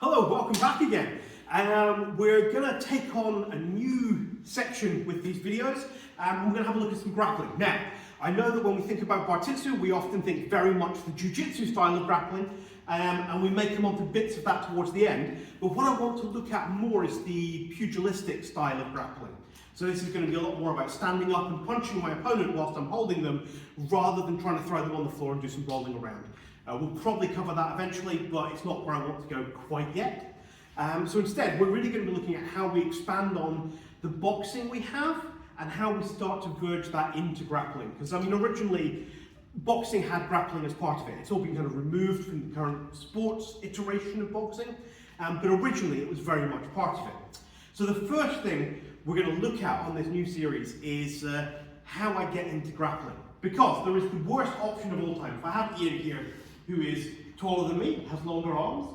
Hello, welcome back again. We're going to take on a new section with these videos, and we're going to have a look at some grappling. Now, I know that when we think about Bartitsu, we often think very much the Jiu-Jitsu style of grappling, and we may come on to bits of that towards the end, but what I want to look at more is the pugilistic style of grappling. So this is going to be a lot more about standing up and punching my opponent whilst I'm holding them, rather than trying to throw them on the floor and do some rolling around. We'll probably cover that eventually, but it's not where I want to go quite yet. So instead, we're really going to be looking at how we expand on the boxing we have and how we start to verge that into grappling. Because I mean, originally, boxing had grappling as part of it. It's all been kind of removed from the current sports iteration of boxing, but originally it was very much part of it. So the first thing we're going to look at on this new series is how I get into grappling. Because there is the worst option of all time. If I have Ian here, who is taller than me, has longer arms.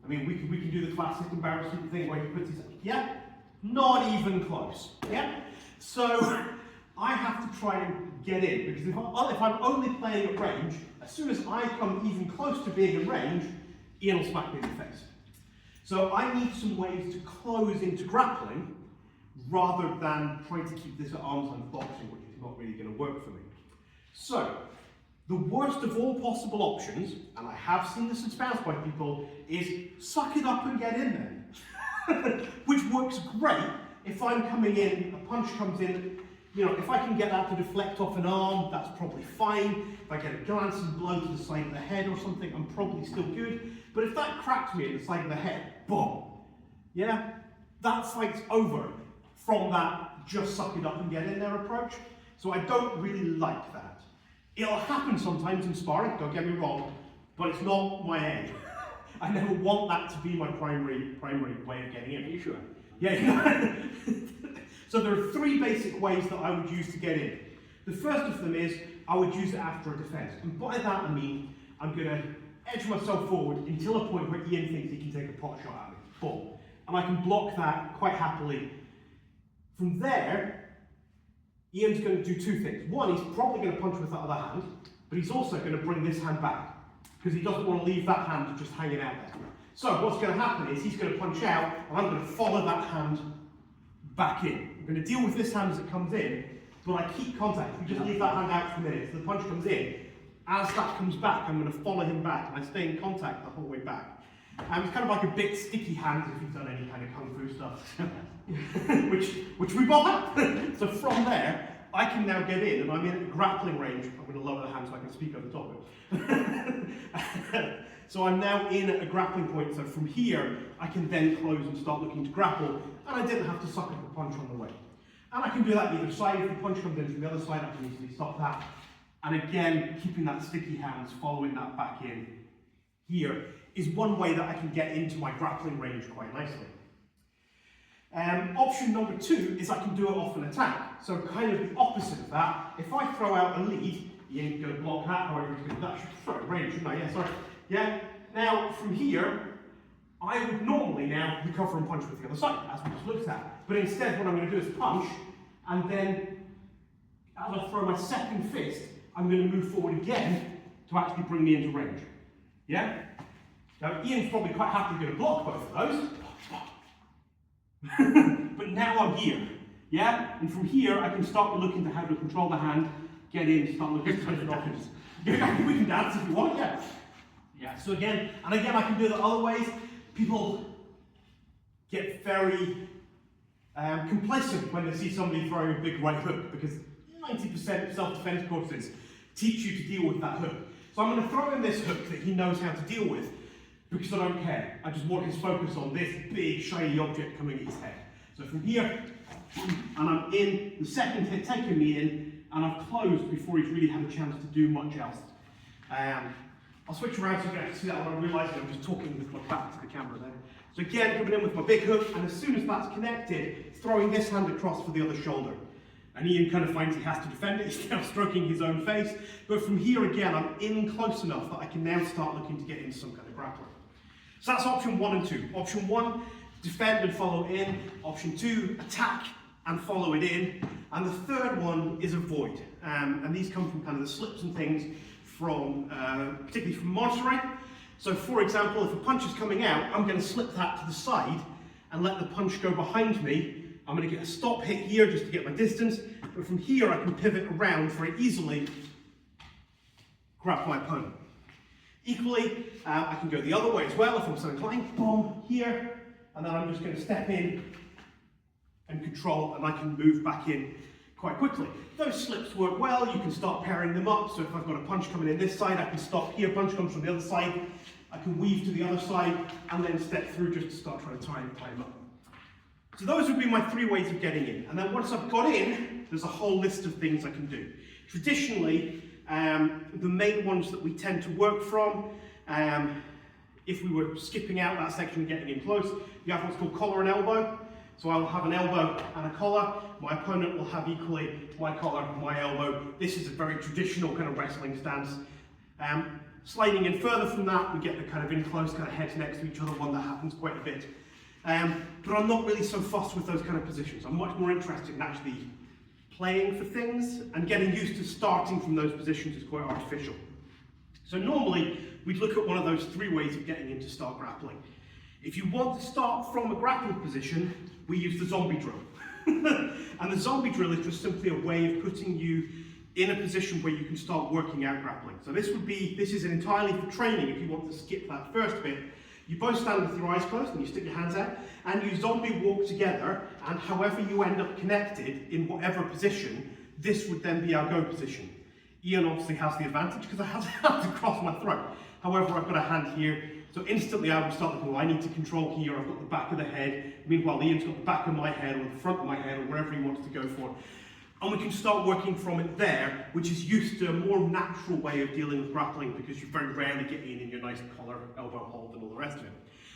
I mean, we can do the classic embarrassing thing where he puts his, yeah? Not even close, yeah? So I have to try and get in, because if I'm only playing at range, as soon as I come even close to being in range, Ian will smack me in the face. So I need some ways to close into grappling, rather than trying to keep this at arm's length boxing, which is not really going to work for me. So, the worst of all possible options, and I have seen this espoused by people, is suck it up and get in there. Which works great if I'm coming in, a punch comes in, you know, if I can get that to deflect off an arm, that's probably fine. If I get a glancing blow to the side of the head or something, I'm probably still good. But if that cracks me at the side of the head, boom, yeah, that fight's over from that just suck it up and get in there approach. So I don't really like that. It'll happen sometimes in sparring, don't get me wrong, but it's not my aim. I never want that to be my primary way of getting in. Are you sure? Yeah. So there are three basic ways that I would use to get in. The first of them is I would use it after a defense. And by that I mean I'm going to edge myself forward until a point where Ian thinks he can take a pot shot at me. Boom. And I can block that quite happily. From there, Ian's going to do two things. One, he's probably going to punch with that other hand, but he's also going to bring this hand back, because he doesn't want to leave that hand just hanging out there. So what's going to happen is he's going to punch out, and I'm going to follow that hand back in. I'm going to deal with this hand as it comes in, but I keep contact. If we just leave that hand out for a minute, so the punch comes in, as that comes back, I'm going to follow him back, and I stay in contact the whole way back. It's kind of like a bit sticky hand if you've done any kind of kung fu stuff, which we both have. So from there, I can now get in, and I'm in a grappling range. I'm going to lower the hand so I can speak over the top of it. So I'm now in at a grappling point, so from here, I can then close and start looking to grapple, and I didn't have to suck up a punch on the way. And I can do that either side. If the punch comes in from the other side, I can easily stop that. And again, keeping that sticky hands, following that back in here, is one way that I can get into my grappling range quite nicely. Option number two is I can do it off an attack. So kind of the opposite of that. If I throw out a lead, you ain't going to block that, however he's going to do that. Should throw it range, shouldn't I? Yeah, sorry. Yeah. Now, from here, I would normally now recover and punch with the other side, as we just looked at. But instead, what I'm going to do is punch, and then as I throw my second fist, I'm going to move forward again to actually bring me into range. Yeah? Now, Ian's probably quite happily going to block both of those. But now I'm here. Yeah? And from here, I can start looking at how to control the hand, get in, start looking at different options. We can dance if you want, yeah. Yeah, so again, I can do it other ways. People get very complacent when they see somebody throwing a big right hook, because 90% of self-defense courses teach you to deal with that hook. So I'm going to throw in this hook that he knows how to deal with, because I don't care. I just want his focus on this big shiny object coming at his head. So from here, and I'm in, the second hit taking me in, and I've closed before he's really had a chance to do much else. I'll switch around so you can see that when I'm realising I'm just talking with my back to the camera there. So again, coming in with my big hook, and as soon as that's connected, throwing this hand across for the other shoulder. And Ian kind of finds he has to defend it. He's now stroking his own face. But from here again, I'm in close enough that I can now start looking to get into some kind of grappling. So that's option one and two. Option one, defend and follow in. Option two, attack and follow it in. And the third one is avoid. And these come from kind of the slips and things from, particularly from monitoring. So for example, if a punch is coming out, I'm going to slip that to the side and let the punch go behind me. I'm going to get a stop hit here just to get my distance, but from here I can pivot around very easily, grab my opponent. Equally, I can go the other way as well if I'm so inclined. Boom, here, and then I'm just going to step in and control, and I can move back in quite quickly. Those slips work well. You can start pairing them up. So if I've got a punch coming in this side, I can stop here. Punch comes from the other side. I can weave to the other side and then step through just to start trying to tie them up. So those would be my 3 ways of getting in. And then once I've got in, there's a whole list of things I can do. Traditionally, the main ones that we tend to work from, if we were skipping out that section and getting in close, you have what's called collar and elbow. So I will have an elbow and a collar. My opponent will have equally my collar, my elbow. This is a very traditional kind of wrestling stance. Sliding in further from that, we get the kind of in close, kind of heads next to each other, one that happens quite a bit. But I'm not really so fussed with those kind of positions. I'm much more interested in actually playing for things, and getting used to starting from those positions is quite artificial. So normally, we'd look at one of those 3 ways of getting in to start grappling. If you want to start from a grappling position, we use the zombie drill. And the zombie drill is just simply a way of putting you in a position where you can start working out grappling. So this is entirely for training if you want to skip that first bit. You both stand with your eyes closed and you stick your hands out and you zombie walk together, and however you end up connected in whatever position, this would then be our go position. Ian obviously has the advantage because I have a hand across my throat. However, I've got a hand here, so instantly I would start thinking, well, I need to control here, I've got the back of the head. Meanwhile, Ian's got the back of my head or the front of my head or wherever he wants to go for. And we can start working from it there, which is used to a more natural way of dealing with grappling because you very rarely get in your nice collar, elbow hold and all the rest of it.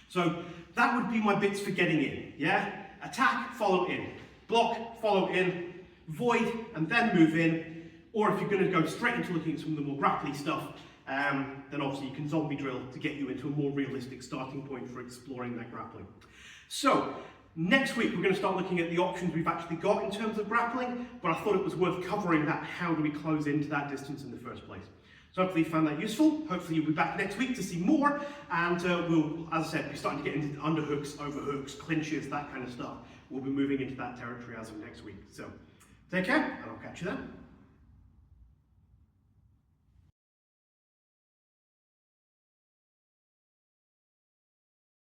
So that would be my bits for getting in, yeah? Attack, follow in. Block, follow in. Void, and then move in. Or if you're going to go straight into looking at some of the more grappling stuff, then obviously you can zombie drill to get you into a more realistic starting point for exploring that grappling. So, next week we're going to start looking at the options we've actually got in terms of grappling, but I thought it was worth covering that, how do we close into that distance in the first place. So hopefully you found that useful. Hopefully you'll be back next week to see more, and we'll, as I said, be starting to get into underhooks, overhooks, clinches, that kind of stuff. We'll be moving into that territory as of next week. So take care, and I'll catch you then.